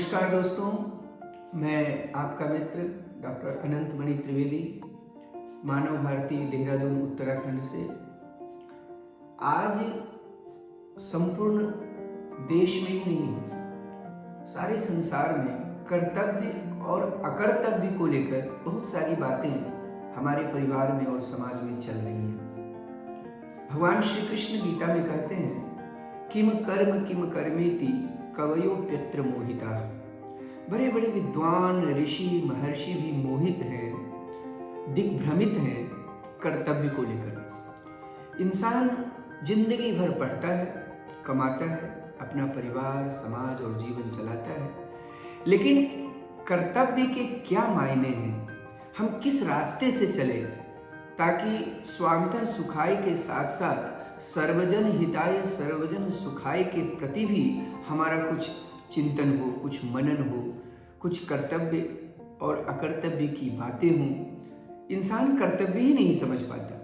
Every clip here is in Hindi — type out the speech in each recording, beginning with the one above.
नमस्कार दोस्तों, मैं आपका मित्र डॉक्टर अनंत मणि त्रिवेदी, मानव भारती देहरादून उत्तराखंड से। आज संपूर्ण देश में ही नहीं, सारे संसार में कर्तव्य और अकर्तव्य को लेकर बहुत सारी बातें हमारे परिवार में और समाज में चल रही हैं। भगवान श्री कृष्ण गीता में कहते हैं, किम कर्मेति कवयोप्यत्र मोहिता। बड़े बड़े विद्वान ऋषि महर्षि भी मोहित हैं, दिग्भ्रमित हैं कर्तव्य को लेकर। इंसान जिंदगी भर पढ़ता है, कमाता है, अपना परिवार समाज और जीवन चलाता है, लेकिन कर्तव्य के क्या मायने हैं, हम किस रास्ते से चले ताकि स्वांतः सुखाय के साथ साथ सर्वजन हिताय सर्वजन सुखाय के प्रति भी हमारा कुछ चिंतन हो, कुछ मनन हो, कुछ कर्तव्य और अकर्तव्य की बातें हों। इंसान कर्तव्य ही नहीं समझ पाता।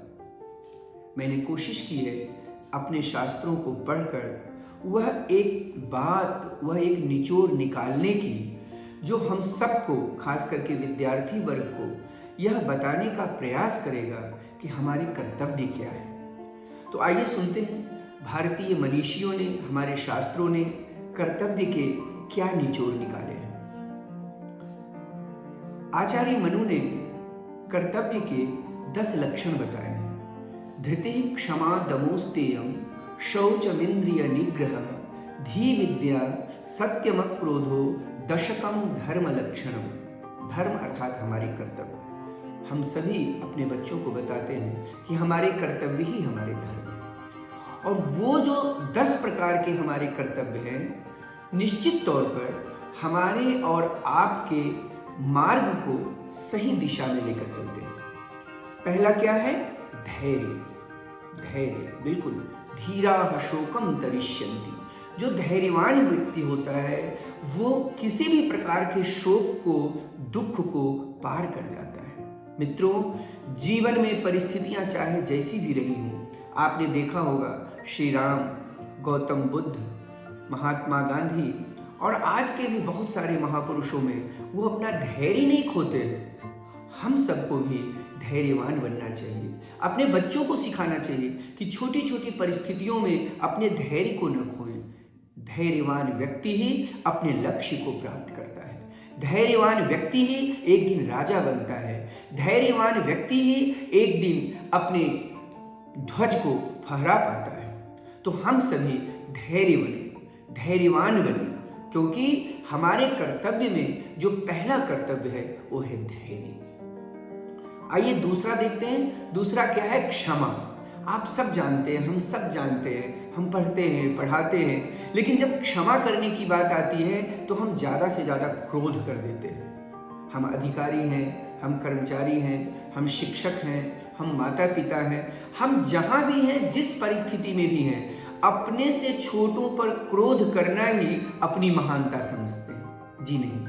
मैंने कोशिश की है अपने शास्त्रों को पढ़कर वह एक निचोड़ निकालने की, जो हम सबको, खास करके विद्यार्थी वर्ग को यह बताने का प्रयास करेगा कि हमारे कर्तव्य क्या है। तो आइए सुनते हैं भारतीय मनीषियों ने, हमारे शास्त्रों ने कर्तव्य के क्या निचोड़ निकाले हैं। आचार्य मनु ने कर्तव्य के 10 लक्षण बताए हैं। धृति क्षमा दमोस्तेयम शौचमिंद्रिय निग्रह धी विद्या सत्यम क्रोधो दशकम धर्म लक्षणम। धर्म अर्थात हमारे कर्तव्य। हम सभी अपने बच्चों को बताते हैं कि हमारे कर्तव्य ही हमारे धर्म हैं, और वो जो 10 प्रकार के हमारे कर्तव्य हैं, निश्चित तौर पर हमारे और आपके मार्ग को सही दिशा में लेकर चलते हैं। पहला क्या है? धैर्य। धैर्य, बिल्कुल। धीराः शोकम तरिष्यन्ति। जो धैर्यवान व्यक्ति होता है वो किसी भी प्रकार के शोक को, दुख को पार कर जाता है। मित्रों, जीवन में परिस्थितियां चाहे जैसी भी रही हों, आपने देखा होगा श्री राम, गौतम बुद्ध, महात्मा गांधी और आज के भी बहुत सारे महापुरुषों में वो अपना धैर्य नहीं खोते। हम सबको भी धैर्यवान बनना चाहिए। अपने बच्चों को सिखाना चाहिए कि छोटी छोटी परिस्थितियों में अपने धैर्य को न खोएं। धैर्यवान व्यक्ति ही अपने लक्ष्य को प्राप्त करता है। धैर्यवान व्यक्ति ही एक दिन राजा बनता है। धैर्यवान व्यक्ति ही एक दिन अपने ध्वज को फहरा पाता है। तो हम सभी धैर्य बने, धैर्यवान बने, क्योंकि हमारे कर्तव्य में जो पहला कर्तव्य है वो है धैर्य। आइए दूसरा देखते हैं। दूसरा क्या है? क्षमा। आप सब जानते हैं, हम सब जानते हैं, हम पढ़ते हैं, पढ़ाते हैं, लेकिन जब क्षमा करने की बात आती है तो हम ज़्यादा से ज़्यादा क्रोध कर देते हैं। हम अधिकारी हैं, हम कर्मचारी हैं, हम शिक्षक हैं, हम माता पिता हैं, हम जहाँ भी हैं, जिस परिस्थिति में भी हैं, अपने से छोटों पर क्रोध करना ही अपनी महानता समझते हैं। जी नहीं,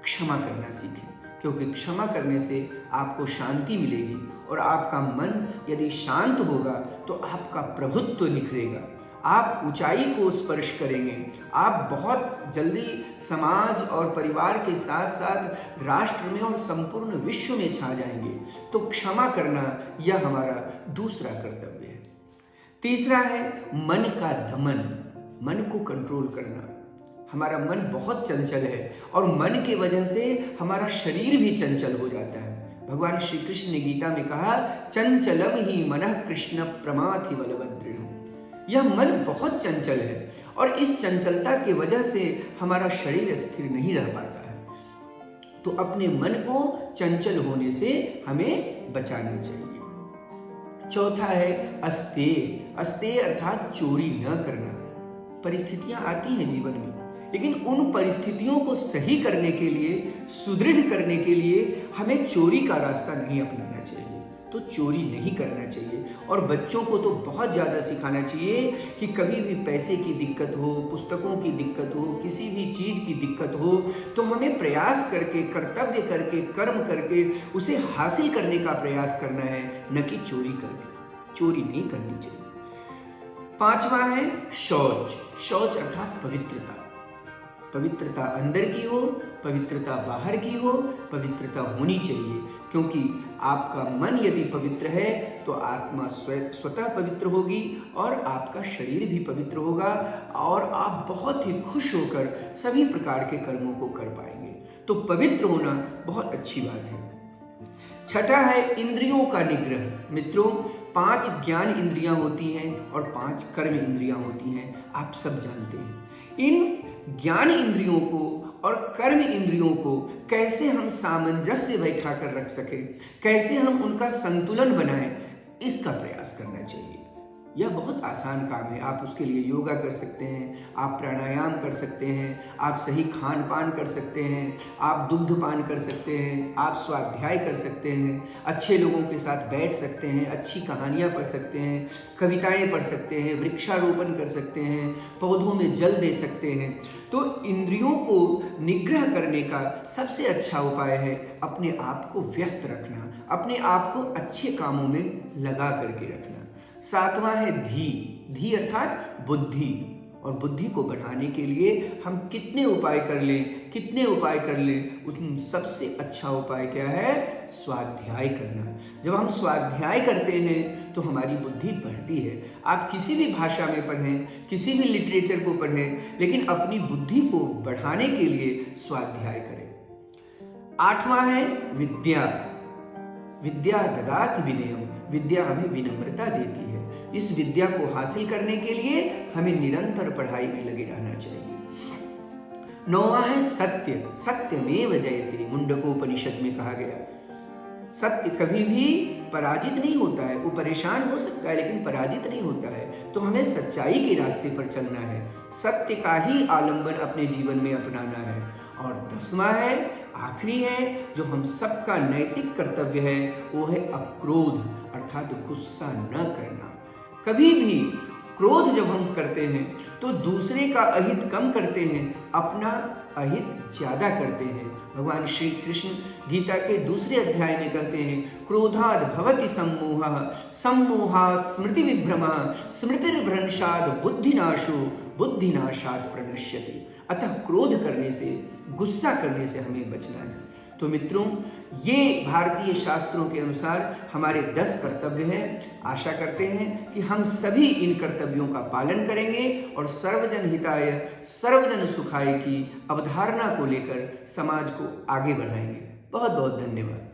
क्षमा करना सीखें, क्योंकि क्षमा करने से आपको शांति मिलेगी, और आपका मन यदि शांत होगा तो आपका प्रभुत्व निखरेगा, आप ऊंचाई को स्पर्श करेंगे, आप बहुत जल्दी समाज और परिवार के साथ साथ राष्ट्र में और संपूर्ण विश्व में छा जाएंगे। तो क्षमा करना यह हमारा दूसरा कर्तव्य है। तीसरा है मन का दमन, मन को कंट्रोल करना। हमारा मन बहुत चंचल है और मन के वजह से हमारा शरीर भी चंचल हो जाता है। भगवान श्री कृष्ण ने गीता में कहा, चंचलम ही मनः कृष्ण प्रमाथि बलभद्र। यह मन बहुत चंचल है और इस चंचलता की वजह से हमारा शरीर स्थिर नहीं रह पाता है। तो अपने मन को चंचल होने से हमें बचाना चाहिए। चौथा है अस्तेय। अस्तेय अर्थात चोरी न करना। परिस्थितियां आती हैं जीवन में, लेकिन उन परिस्थितियों को सही करने के लिए, सुदृढ़ करने के लिए हमें चोरी का रास्ता नहीं अपनाना चाहिए। तो चोरी नहीं करना चाहिए। और बच्चों को तो बहुत ज़्यादा सिखाना चाहिए कि कभी भी पैसे की दिक्कत हो, पुस्तकों की दिक्कत हो, किसी भी चीज़ की दिक्कत हो, तो हमें प्रयास करके, कर्तव्य करके, कर्म करके उसे हासिल करने का प्रयास करना है, न कि चोरी करके। चोरी नहीं करनी चाहिए। 5वां है शौच। शौच अर्थात पवित्रता। पवित्रता अंदर की हो, पवित्रता बाहर की हो, पवित्रता होनी चाहिए, क्योंकि आपका मन यदि पवित्र है तो आत्मा स्वतः पवित्र होगी और आपका शरीर भी पवित्र होगा और आप बहुत ही खुश होकर सभी प्रकार के कर्मों को कर पाएंगे। तो पवित्र होना बहुत अच्छी बात है। छठा है इंद्रियों का निग्रह। मित्रों, 5 ज्ञान इंद्रियां होती हैं और 5 कर्म इंद्रियां होती हैं, आप सब जानते हैं। इन ज्ञान इंद्रियों को और कर्म इंद्रियों को कैसे हम सामंजस्य बैठा कर रख सकें, कैसे हम उनका संतुलन बनाएं, इसका प्रयास करना चाहिए। यह बहुत आसान काम है। आप उसके लिए योगा कर सकते हैं, आप प्राणायाम कर सकते हैं, आप सही खान पान कर सकते हैं, आप दुग्धपान कर सकते हैं, आप स्वाध्याय कर सकते हैं, अच्छे लोगों के साथ बैठ सकते हैं, अच्छी कहानियाँ पढ़ सकते हैं, कविताएं पढ़ सकते हैं, वृक्षारोपण कर सकते हैं, पौधों में जल दे सकते हैं। तो इंद्रियों को निग्रह करने का सबसे अच्छा उपाय है अपने आप को व्यस्त रखना, अपने आप को अच्छे कामों में लगा करके रखना। 7वां है धी। धी अर्थात बुद्धि, और बुद्धि को बढ़ाने के लिए हम कितने उपाय कर लें, उसमें सबसे अच्छा उपाय क्या है? स्वाध्याय करना। जब हम स्वाध्याय करते हैं तो हमारी बुद्धि बढ़ती है। आप किसी भी भाषा में पढ़ें, किसी भी लिटरेचर को पढ़ें, लेकिन अपनी बुद्धि को बढ़ाने के लिए स्वाध्याय करें। 8वां है विद्या। विद्या ददाति विनयम। विद्या हमें विनम्रता देती है। इस विद्या को हासिल करने के लिए हमें निरंतर पढ़ाई में लगे रहना चाहिए। 9वां है सत्य। सत्यमेव जयते, मुंडकोपनिषद में कहा गया। सत्य कभी भी पराजित नहीं होता है। वो परेशान हो सकता है लेकिन पराजित नहीं होता है। तो हमें सच्चाई के रास्ते पर चलना है, सत्य का ही आलंबन अपने जीवन में अपनाना है। और 10वां है, आखिरी है, जो हम सबका नैतिक कर्तव्य है, वो है अक्रोध, अर्थात गुस्सा न करना। कभी भी क्रोध जब हम करते हैं तो दूसरे का अहित कम करते हैं, अपना अहित ज्यादा करते हैं। भगवान श्री कृष्ण गीता के दूसरे अध्याय में कहते हैं, क्रोधाद भवति सम्मोहः, सम्मोहात् स्मृति विभ्रमः, स्मृतिर्भ्रंशात् बुद्धिनाशो, बुद्धिनाशात् प्रणश्यति। अतः क्रोध करने से, गुस्सा करने से हमें बचना है। तो मित्रों, ये भारतीय शास्त्रों के अनुसार हमारे 10 कर्तव्य हैं। आशा करते हैं कि हम सभी इन कर्तव्यों का पालन करेंगे और सर्वजन हिताय सर्वजन सुखाय की अवधारणा को लेकर समाज को आगे बढ़ाएंगे। बहुत बहुत धन्यवाद।